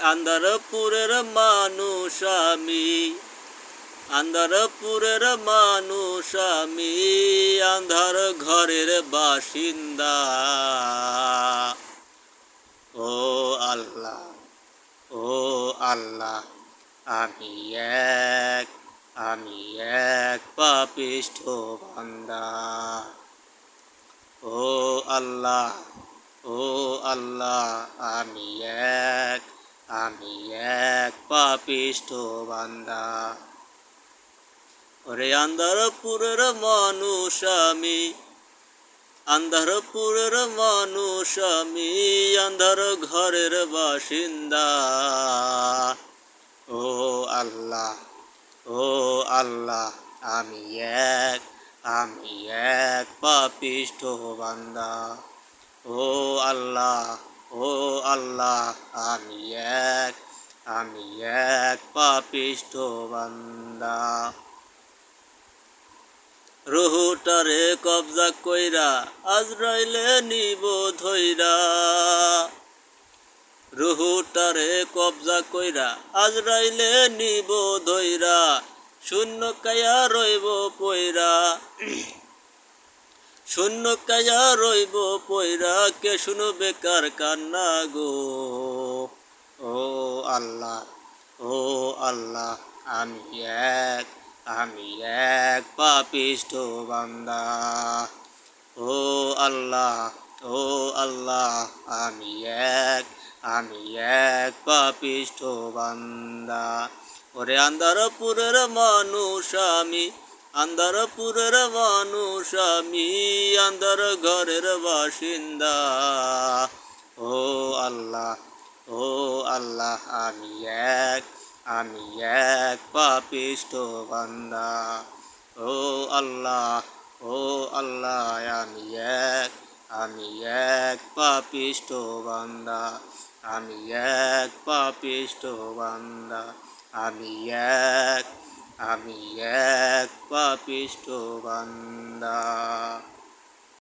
আন্ধারপুরের মানুষ আমি, আন্ধারপুরের মানুষ আমি, আন্ধার ঘরের বাসিন্দা। ও আল্লাহ, ও আল্লাহ, আমি এক, আমি এক পাপিষ্ঠ বান্দা। ও আল্লাহ, ও আল্লাহ, আমি এক, আমি এক পাপিষ্ঠ বান্দা। ওরে আন্ধারপুরের মানুষ আমি, আন্ধারপুরের মানুষ আমি, আন্ধার ঘরের বাসিন্দা। ও আল্লাহ, ও আল্লাহ, আমি এক, আমি এক পাপিষ্ঠ বান্দা। ও আল্লাহ, ও আল্লাহ, আমি এক, আমি এক পাপিষ্ঠ বান্দা। রুহুটারে কবজা কইরা আজরাইলে নিব ধইরা, রুহুটারে কবজা কইরা আজরাইলে নিব ধইরা, শূন্য কায়া রইব পইরা, শূন্য কায়া রইব পইরা, কে শুনবে কার কান্না গো। ও আল্লাহ, ও আল্লাহ, আমি এক, আমি এক পাপিষ্ঠ বান্দা। ও আল্লাহ, ও আল্লাহ, আমি এক, আমি এক পাপিষ্ঠ বান্দা। ওরে আন্ধারপুরের মানুষ আমি, আন্ধারপুরের মানুষ আমি, আন্ধার ঘরের বাসিন্দা। ও আল্লাহ, ও আল্লাহ, আমি এক, আমি এক পাপিষ্ঠ বান্দা। ও আল্লাহ, ও আল্লাহ, আমি এক, আমি এক পাপিষ্ঠ বান্দা। আমি এক পাপিষ্ঠ বান্দা। আমি এক, আমি এক পাপিষ্ঠ বান্দা।